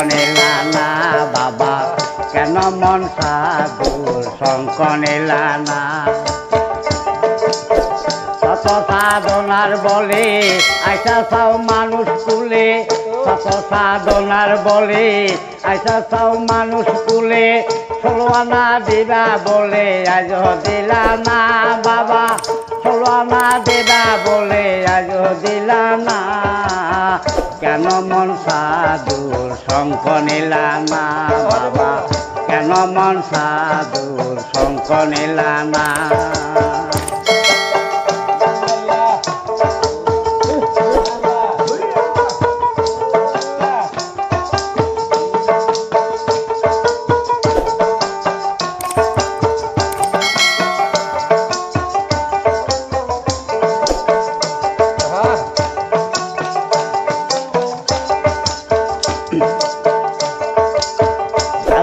নিলা না বাবা কেন মন সাধুর শঙ্খ নিলা না শত সাধনার বলে আইসা চাও মানুষ কুলে শত সাধনার বলে আইসা চাও মানুষ কুলে 16 আনা দিবা বলে আজ দিলা না বাবা 16 আনা দিবা বলে আজ দিলা না কেন মন সাধুর শঙ্খ নিলা না বাবা কেন মন সাধুর শঙ্খ নিলা না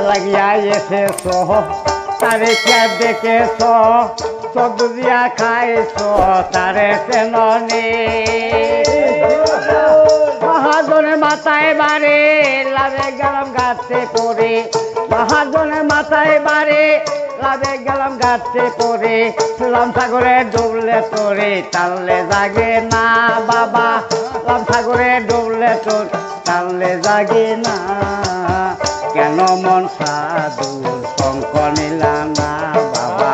লাগিয়া এসেছ তারে কে দেখেছ চোখ দিয়া খাইছ তারে চেননি মহাজনের মাথায় বাড়ে লাভে গেলাম গাছে পড়ে মহাজনের মাথায় বাড়ে লাভে গেলাম গাছে পড়ে লাম সাগরে ডুবলে তোরে টানলে জাগে না বাবা লাম সাগরে ডুবলে তোর টানলে জাগে না কেন মন সাধুর শঙ্খ নিলা না বাবা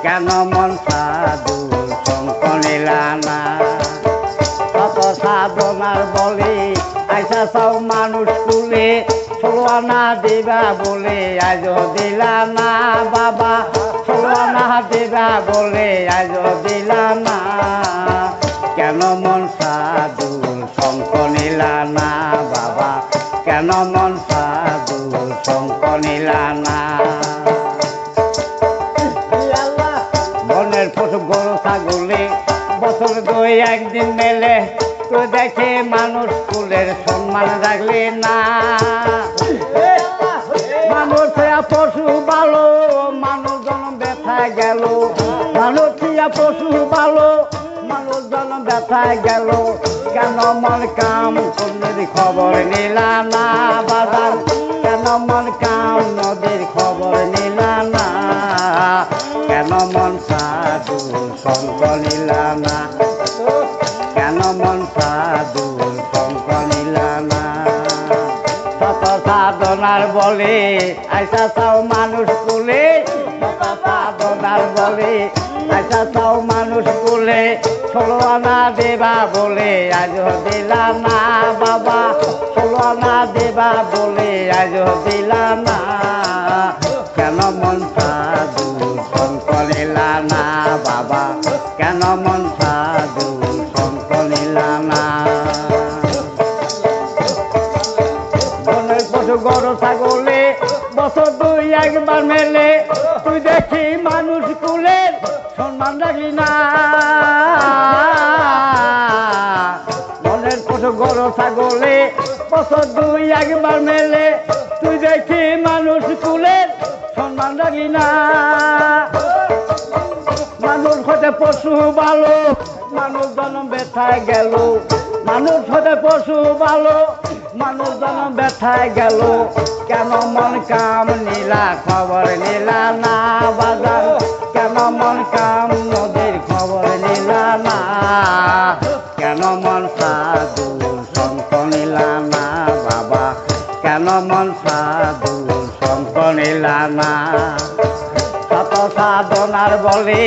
কেন মন সাধুর শঙ্খ নিলা না কত সাধনার বলে আইসা চাও মানুষ তুলে 16 আনা দিবা বলে আজ দিলা না বাবা 16 আনা দিবা বলে আজ দিলা না কেন মন সাধুর শঙ্খ নিলা না বাবা কেন মন সাধুর শঙ্খ নিলা না বনের পশু গরু ছাগলে বছর 2 একদিন মেলে তো দেখে মানুষ কুলের সম্মান রাখলে না মানুষ পশু ভালো মানুষ জন্ম ব্যথা গেল মানুষ পশু ভালো মানুষ জন্ম ব্যথা গেল কেন মন কাম নদীর খবর নিলা না বাজার কেন মন কাম নদীর খবর নিলা না কেন মন সাধুর শঙ্খ নিলা না কেন মন সাধুর শঙ্খ নিলা না শত সাধনার বলে আইসা চাও মানুষ কুলে শত সাধনার বলে আইসা চাও মানুষ কুলে 16 আনা দেবা বলে আজ দিলা না বাবা 16 আনা দেবা বলে আজ দিলা না কেন মন সাধুর শঙ্খ নিলা না বাবা কেন মন সাধুর শঙ্খ নিলা না বনের পশু গরু ছাগলে বছর 2 একবার মেলে তুই দেখি মানুষ কুলে সম্মান রাখলি না বনের পশু গরু ছাগলে বছর 2 একবার মেলে তুই দেখি মানুষ কুলে সম্মান রাখলি না মানুষ হতে পশু ভালো মানুষ জন্ম ব্যথায় গেল মানুষ হতে পশু ভালো মানুষ জন্ম ব্যথায় গেল কেন মন কাম নিলা খবর নিলা না বাজার কেন মন কাম নদীর খবর নিলা না কেন মন সাধুর শঙ্খ নিলা না বাবা কেন মন সাধুর শঙ্খ নিলা না শত সাধনার বলে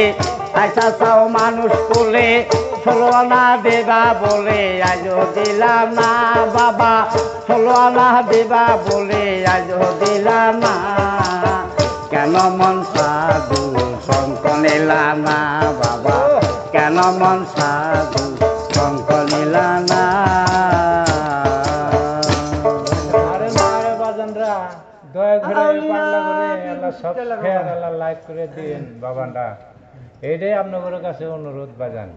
আইসা চাও মানুষ কুলে 16 আনা দেবা বলে আজ দিলা না বাবা 16 আনা দেবা বলে আজ দিলা না কেন মন সাধুর শঙ্খ নিলা না বাবা কেন মন সাধুর শঙ্খ নিলা না দয়া করে পাগলা করে আল্লাহ সব খেয়াল আল্লাহ লাইক করে দিন বাবানরা এটাই আপনাদের কাছে অনুরোধ বাজান।